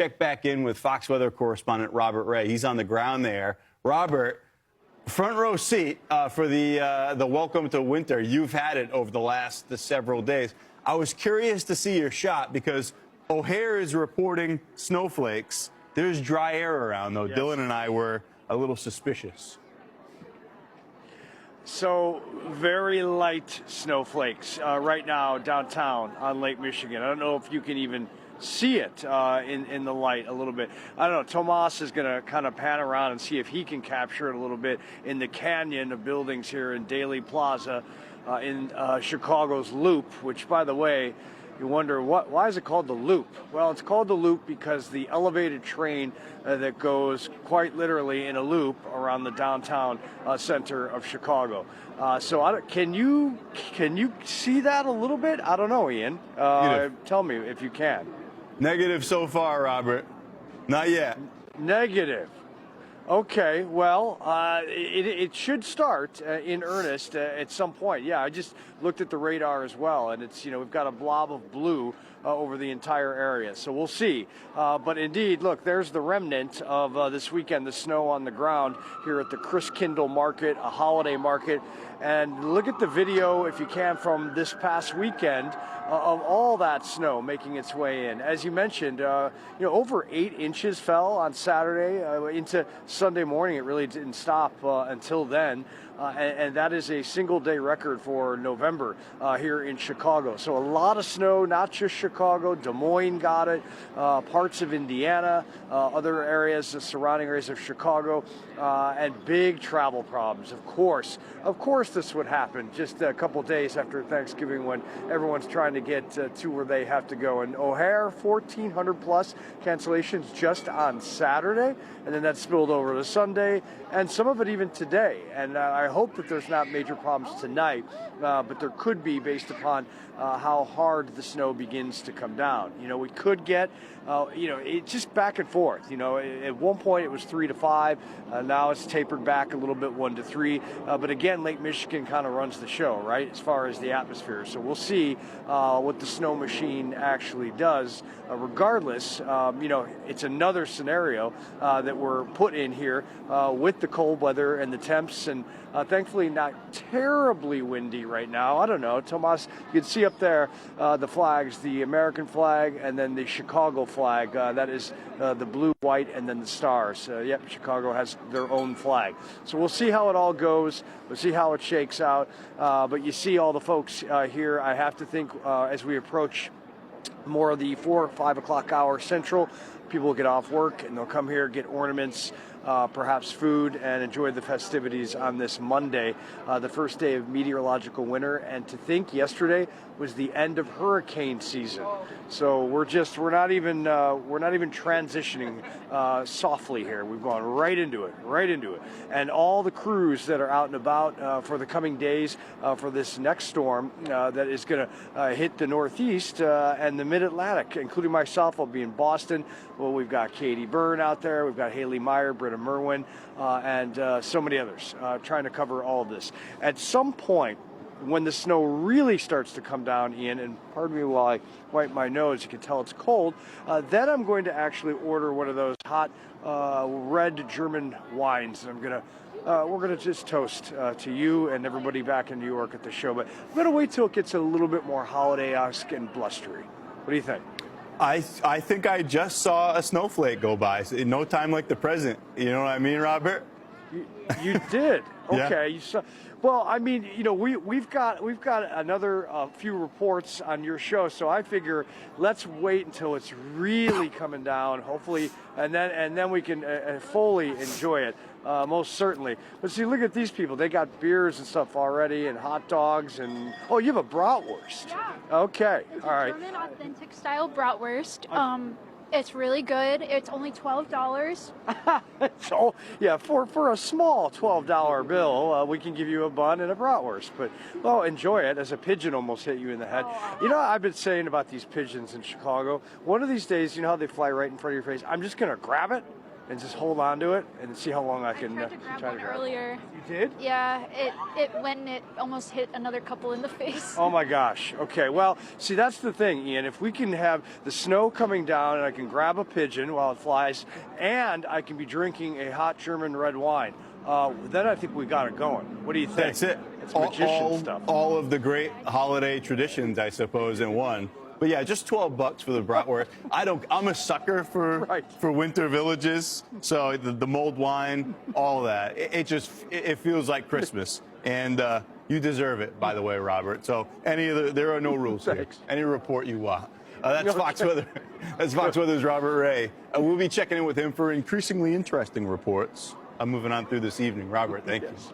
check back in with Fox weather correspondent Robert Ray. He's on the ground there. Robert, front row seat for the welcome to winter. You've had it over the last several days. I was curious to see your shot because O'Hare is reporting snowflakes. There's dry air around, though. Yes. Dylan and I were a little suspicious. So very light snowflakes right now downtown on Lake Michigan. I don't know if you can even see it in the light a little bit. I don't know. Tomas is going to kind of pan around and see if he can capture it a little bit in the canyon of buildings here in Daley Plaza in Chicago's Loop, which, by the way, you wonder, why is it called the Loop? Well, it's called the Loop because the elevated train that goes quite literally in a loop around the downtown center of Chicago. Can you see that a little bit? I don't know, Ian. Tell me if you can. Negative so far, Robert. Not yet. Negative. Okay, well, it should start in earnest at some point. Yeah, I just looked at the radar as well, and it's, we've got a blob of blue over the entire area. So we'll see. But indeed, look, there's the remnant of this weekend, the snow on the ground here at the Christkindl Market, a holiday market. And look at the video, if you can, from this past weekend of all that snow making its way in. As you mentioned, over 8 inches fell on Saturday into Sunday morning. It really didn't stop until then. And that is a single-day record for November here in Chicago. So a lot of snow, not just Chicago. Des Moines got it, parts of Indiana, other areas, the surrounding areas of Chicago, and big travel problems. Of course, this would happen just a couple days after Thanksgiving when everyone's trying to get to where they have to go. And O'Hare, 1,400-plus cancellations just on Saturday, and then that spilled over to Sunday, and some of it even today. And I hope that there's not major problems tonight, but there could be based upon how hard the snow begins to come down. We could get, it's just back and forth. At one point it was 3 to 5. Now it's tapered back a little bit, 1 to 3. But again, Lake Michigan kind of runs the show, right, as far as the atmosphere. So we'll see what the snow machine actually does. Regardless, it's another scenario that we're put in here with the cold weather and the temps, and thankfully not terribly windy right now. I don't know, Tomas, you can see up there the flags, the American flag and then the Chicago flag. That is the blue, white, and then the stars. Yep, Chicago has their own flag. So we'll see how it all goes. We'll see how it shakes out. But you see all the folks here. I have to think as we approach more of the 4 or 5 o'clock hour central, people will get off work and they'll come here, get ornaments, perhaps food, and enjoy the festivities on this Monday, the first day of meteorological winter. And to think yesterday was the end of hurricane season. So we're not even transitioning softly here. We've gone right into it. And all the crews that are out and about for the coming days for this next storm that is going to hit the Northeast and the Mid-Atlantic, including myself. I'll be in Boston. Well, we've got Katie Byrne out there. We've got Haley Meyer, Britta Merwin, and so many others trying to cover all of this. At some point, when the snow really starts to come down, Ian, and pardon me while I wipe my nose, you can tell it's cold, then I'm going to actually order one of those hot red German wines. And we're going to just toast to you and everybody back in New York at the show. But I'm going to wait till it gets a little bit more holiday-esque and blustery. What do you think? I think I just saw a snowflake go by. In no time like the present. You know what I mean, Robert? You did. Okay. Yeah. You saw. Well, I mean, we've got another few reports on your show, so I figure let's wait until it's really coming down, hopefully, and then we can fully enjoy it, most certainly. But see, look at these people; they got beers and stuff already, and hot dogs, and you have a bratwurst. Yeah. Okay. It's all right. German authentic style bratwurst. It's really good. It's only $12. So, yeah, for a small $12 bill, we can give you a bun and a bratwurst. But, enjoy it, as a pigeon almost hit you in the head. I've been saying about these pigeons in Chicago, one of these days, how they fly right in front of your face? I'm just going to grab it and just hold on to it and see how long I can I tried to grab try one to grab it. earlier. You did? Yeah, it when it almost hit another couple in the face. Oh my gosh. Okay. Well, see, that's the thing, Ian. If we can have the snow coming down and I can grab a pigeon while it flies, and I can be drinking a hot German red wine, then I think we got it going. What do you think? That's it. It's magician stuff. All of the great holiday traditions, I suppose, in one. But yeah, just $12 for the bratwurst. I'm a sucker for Right. for winter villages. So the mulled wine, all that. It feels like Christmas, and you deserve it, by the way, Robert. So there are no rules here. Thanks. Any report you want. That's Okay. Fox Weather. That's Fox Weather's Robert Ray. We'll be checking in with him for increasingly interesting reports. I'm moving on through this evening. Robert, thank you. Yes.